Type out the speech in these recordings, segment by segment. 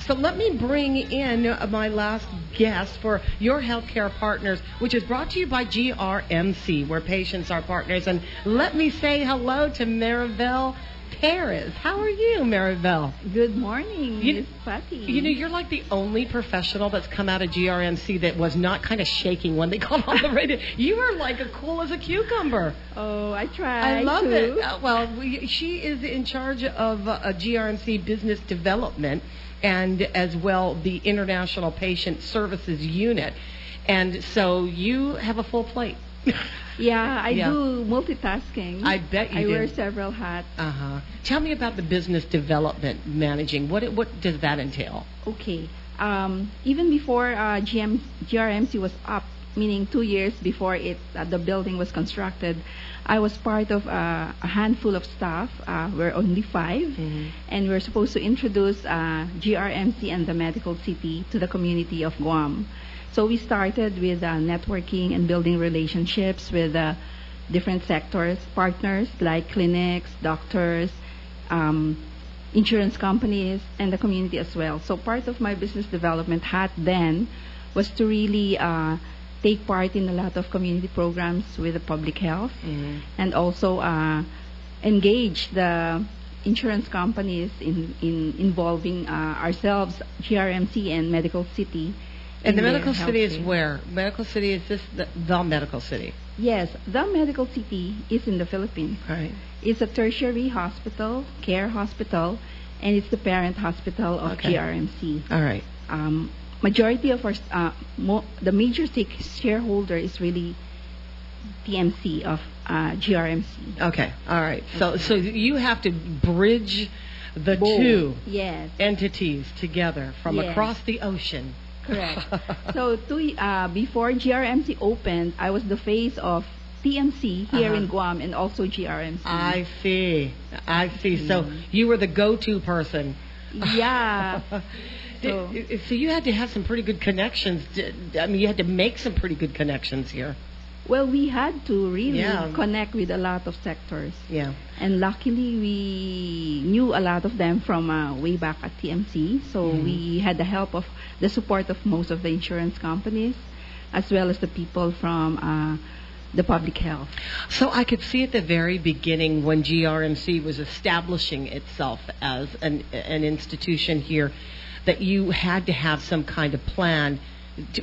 So let me bring in my last guest for your healthcare partners, which is brought to you by GRMC, where patients are partners. And let me say hello to Maribel Perez. How are you, Maribel? Good morning, Miss Patti. You know, you're like the only professional that's come out of GRMC that was not kind of shaking when they called on the radio. You were like as cool as a cucumber. Oh, I tried. I love it. She is in charge of GRMC business development and as well the International Patient Services Unit. And so you have a full plate. Yeah, I do multitasking. I bet you do. I wear several hats. Tell me about the business development managing. What does that entail? Okay. Even before GRMC was up, meaning 2 years before the building was constructed, I was part of a handful of staff. We're only 5, and we're supposed to introduce GRMC and the medical city to the community of Guam. So we started with networking and building relationships with different sectors, partners like clinics, doctors, insurance companies, and the community as well. So part of my business development hat then was to really take part in a lot of community programs with the public health and also engage the insurance companies in involving ourselves, GRMC and Medical City. And the medical city is where? Medical city, is this the medical city? Yes, the medical city is in the Philippines. Right. It's a tertiary hospital, care hospital, and it's the parent hospital of GRMC. All right. Majority of our, the major shareholder is really TMC of GRMC. Okay, all right. So you have to bridge the two entities together from across the ocean. Correct. So before GRMC opened, I was the face of TMC here in Guam and also GRMC. I see. So you were the go-to person. Yeah. So you had to have some pretty good connections. I mean, you had to make some pretty good connections here. Well, we had to really connect with a lot of sectors. Yeah. And luckily, we knew a lot of them from way back at TMC. So we had the help of the support of most of the insurance companies, as well as the people from the public health. So I could see at the very beginning when GRMC was establishing itself as an institution here, that you had to have some kind of plan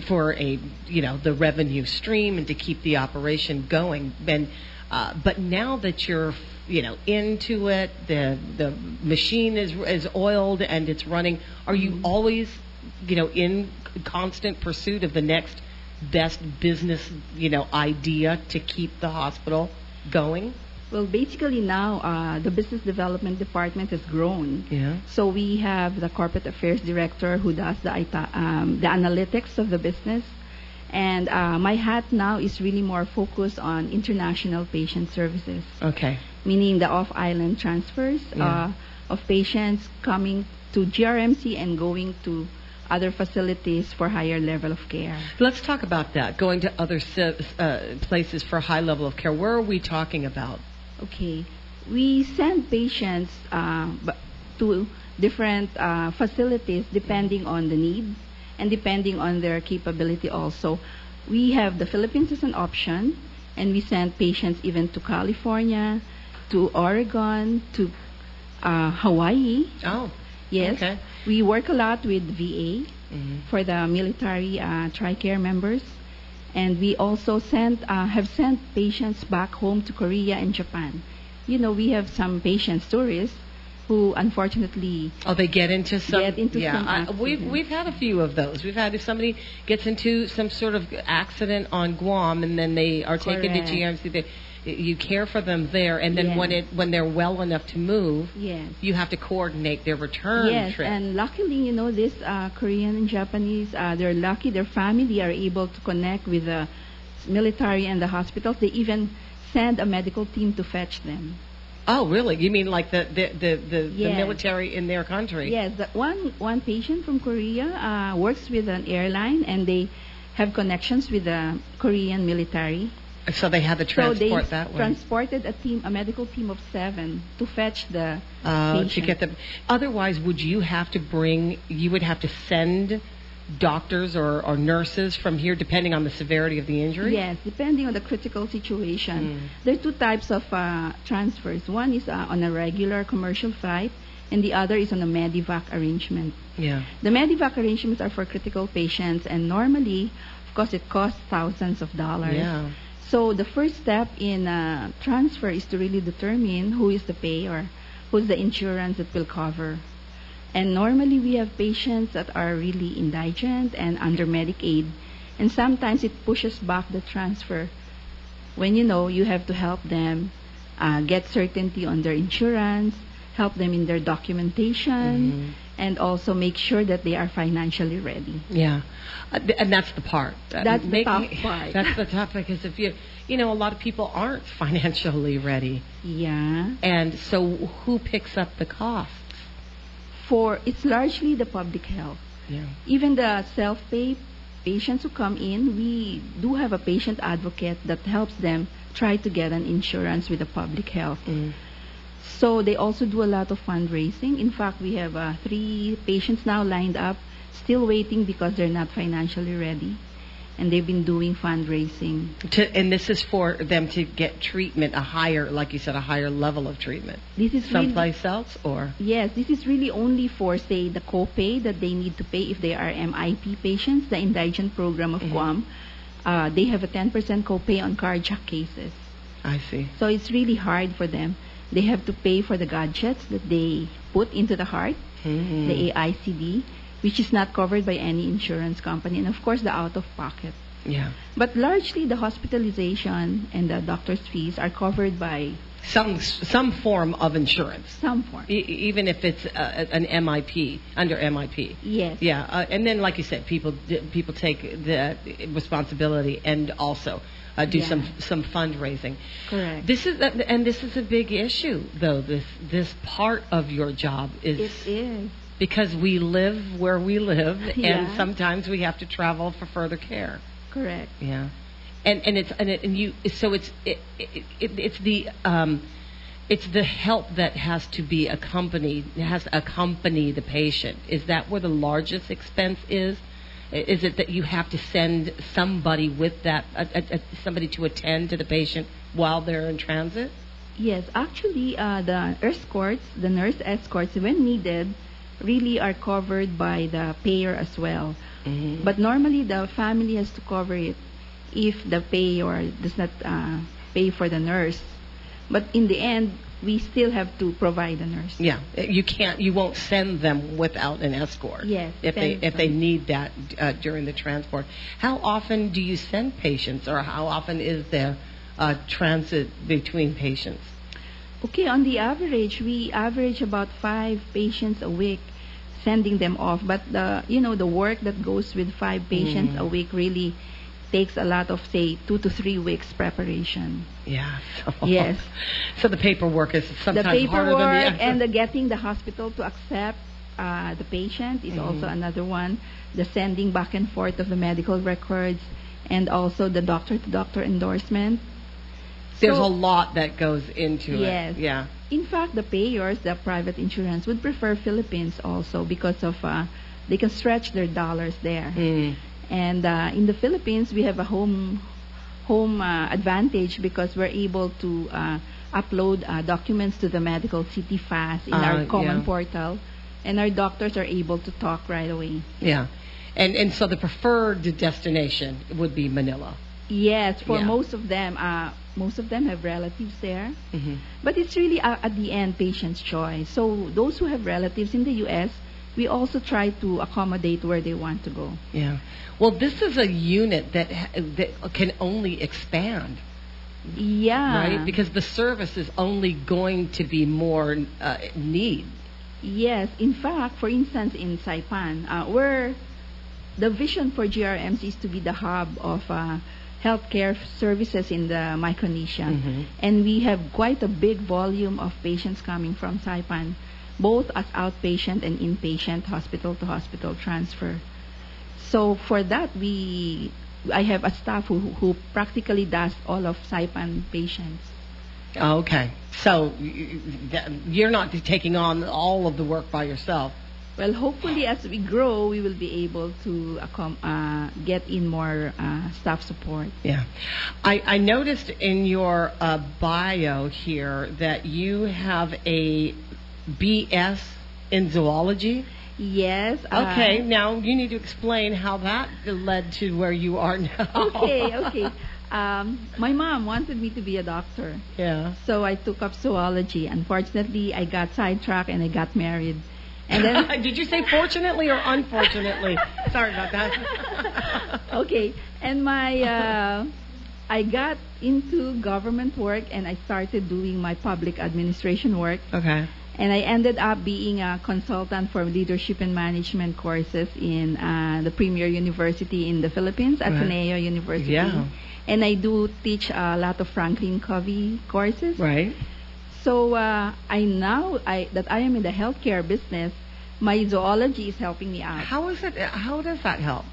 for the revenue stream and to keep the operation going. And but now that you're into it, the machine is oiled and it's running. Are you always in constant pursuit of the next best business idea to keep the hospital going? Well, basically now the business development department has grown. Yeah. So we have the corporate affairs director who does the analytics of the business, and my hat now is really more focused on international patient services. Okay. Meaning the off-island transfers of patients coming to GRMC and going to other facilities for higher level of care. Let's talk about that. Going to other places for high level of care. Where are we talking about? Okay. We send patients to different facilities depending on the need and depending on their capability also. We have the Philippines as an option, and we send patients even to California, to Oregon, to Hawaii. Oh. Yes. Okay. We work a lot with VA for the military TRICARE members. And we also have sent patients back home to Korea and Japan. We have some patients, tourists, who unfortunately they get into some some we've had a few of those. We've had if somebody gets into some sort of accident on Guam and then they are taken to GRMC, you care for them there, and then when they're well enough to move, you have to coordinate their return trip. And luckily, this Korean and Japanese, they're lucky. Their family are able to connect with the military and the hospitals. They even send a medical team to fetch them. Oh, really? You mean like the military in their country? Yes. One patient from Korea works with an airline, and they have connections with the Korean military. So they had the So they transport that way. transported a medical team of 7 to fetch the patient. To get them. Otherwise, you would have to send doctors or nurses from here, depending on the severity of the injury? Yes, depending on the critical situation. There are 2 types of transfers. One is on a regular commercial flight, and the other is on a Medivac arrangement. Yeah. The Medivac arrangements are for critical patients, and normally, of course, it costs thousands of dollars. Yeah. So the first step in transfer is to really determine who is the payer, who's the insurance that will cover. And normally we have patients that are really indigent and under Medicaid, and sometimes it pushes back the transfer when you have to help them get certainty on their insurance, help them in their documentation, and also make sure that they are financially ready. Yeah, and that's the part. That's the tough part. That's the tough, because if a lot of people aren't financially ready. Yeah. And so who picks up the costs? It's largely the public health. Yeah. Even the self-pay patients who come in, we do have a patient advocate that helps them try to get an insurance with the public health. So they also do a lot of fundraising. In fact, we have 3 patients now lined up, still waiting because they're not financially ready. And they've been doing fundraising. And this is for them to get treatment, like you said, a higher level of treatment. This is someplace else, or? Yes, this is really only for, say, the copay that they need to pay if they are MIP patients, the indigent program of Guam. They have a 10% copay on cardiac cases. I see. So it's really hard for them. They have to pay for the gadgets that they put into the heart, the AICD, which is not covered by any insurance company, and of course the out-of-pocket. Yeah. But largely the hospitalization and the doctor's fees are covered by some form of insurance. Some form. Even if it's an MIP, under MIP. Yes. Yeah, and then like you said, people take the responsibility and also do some fundraising. Correct. This is a big issue, though. This part of your job is. It is. Because we live where we live, Yeah. and sometimes we have to travel for further care. Correct. Yeah, it's the help that has to accompany the patient. Is that where the largest expense is? Is it that you have to send somebody with that somebody to attend to the patient while they're in transit? Yes, actually, the nurse escorts, when needed, really are covered by the payer as well. But normally the family has to cover it if the payer does not pay for the nurse. But in the end, we still have to provide a nurse. Yeah, you won't send them without an escort. Yes, if they need that during the transport. How often do you send patients, or how often is there transit between patients? Okay, on the average, we average about 5 patients a week, sending them off. But the work that goes with 5 patients a week really takes a lot of, say, 2 to 3 weeks preparation. Yeah. Yes. So the paperwork is sometimes harder than the actual. And getting the hospital to accept the patient is also another one. The sending back and forth of the medical records, and also the doctor-to-doctor endorsement. There's a lot that goes into it. Yes. Yeah. In fact, the payers, the private insurance, would prefer Philippines also because of they can stretch their dollars there. And in the Philippines, we have a home advantage because we're able to upload documents to the medical city fast in our common portal, and our doctors are able to talk right away. Yeah. And so the preferred destination would be Manila. Yes, for most of them. Most of them have relatives there. But it's really, at the end, patient's choice. So those who have relatives in the U.S., we also try to accommodate where they want to go. Yeah. Well, this is a unit that can only expand. Yeah. Right? Because the service is only going to be more need. Yes. In fact, for instance, in Saipan, where the vision for GRMC is to be the hub of healthcare services in the Micronesia. And we have quite a big volume of patients coming from Saipan, both as outpatient and inpatient, hospital-to-hospital transfer. So for that, we I have a staff who practically does all of Saipan patients. Okay. So you're not taking on all of the work by yourself. Well, hopefully as we grow, we will be able to get in more staff support. Yeah. I noticed in your bio here that you have a BS in zoology. Yes. Okay, now you need to explain how that led to where you are now. Okay. My mom wanted me to be a doctor. Yeah. So I took up zoology. Unfortunately, I got sidetracked and I got married. And then did you say fortunately or unfortunately? Sorry about that. Okay. And I got into government work and I started doing my public administration work. Okay. And I ended up being a consultant for leadership and management courses in the premier university in the Philippines, Ateneo University. Yeah. And I do teach a lot of Franklin Covey courses. Right. So that I am in the healthcare business, my zoology is helping me out. How is it? How does that help?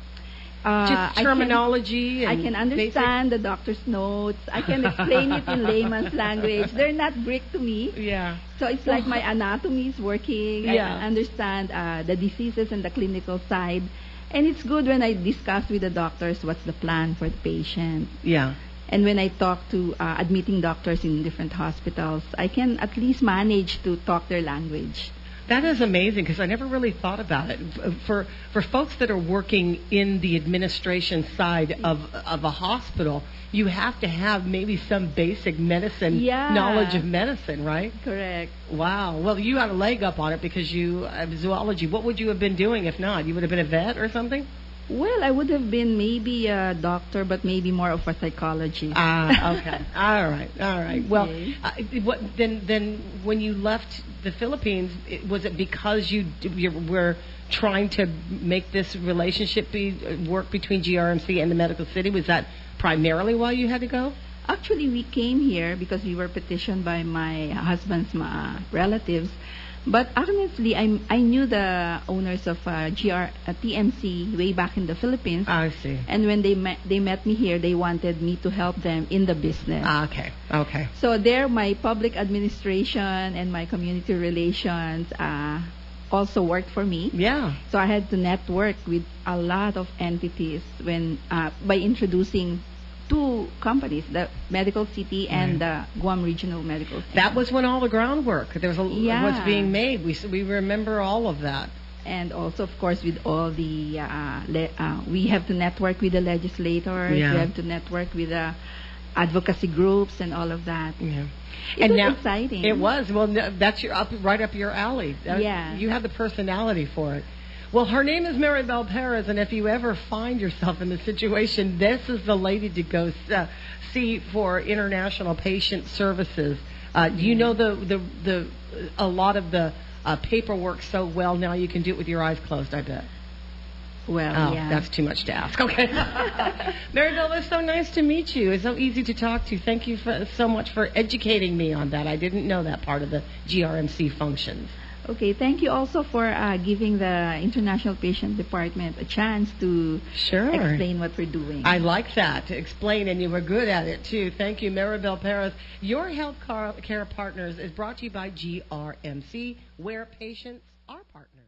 Just terminology. I can understand the doctor's notes. I can explain it in layman's language. They're not Greek to me. Yeah. So it's like my anatomy is working. Yeah. I understand the diseases and the clinical side. And it's good when I discuss with the doctors what's the plan for the patient. Yeah. And when I talk to admitting doctors in different hospitals, I can at least manage to talk their language. That is amazing because I never really thought about it. For folks that are working in the administration side of a hospital, you have to have maybe some basic medicine knowledge of medicine, right? Correct. Wow. Well, you had a leg up on it because you have zoology. What would you have been doing if not? You would have been a vet or something? Well, I would have been maybe a doctor, but maybe more of a psychology. Okay. All right. Well, Okay. then when you left the Philippines, was it because you were trying to make this relationship work between GRMC and the medical city? Was that primarily why you had to go? Actually, we came here because we were petitioned by my husband's relatives. But honestly, I knew the owners of TMC way back in the Philippines. I see. And when they met me here, they wanted me to help them in the business. Okay. So there, my public administration and my community relations also worked for me. Yeah. So I had to network with a lot of entities by introducing two companies, the Medical City and the Guam Regional Medical City. That was when all the groundwork was being made. We remember all of that. And also, of course, with all the we have to network with the legislators. Yeah. We have to network with the advocacy groups and all of that. Yeah. It was exciting. It was. Well, that's right up your alley. Yeah. You have the personality for it. Well, her name is Maribel Perez, and if you ever find yourself in the situation, this is the lady to go see for international patient services. You know a lot of the paperwork so well now you can do it with your eyes closed, I bet. Well, yeah. That's too much to ask. Okay. Maribel, it's so nice to meet you. It's so easy to talk to. Thank you so much for educating me on that. I didn't know that part of the GRMC functions. Okay, thank you also for giving the International Patient Department a chance to explain what we're doing. I like that, to explain, and you were good at it, too. Thank you, Maribel Perez. Your Health Care Partners is brought to you by GRMC, where patients are partners.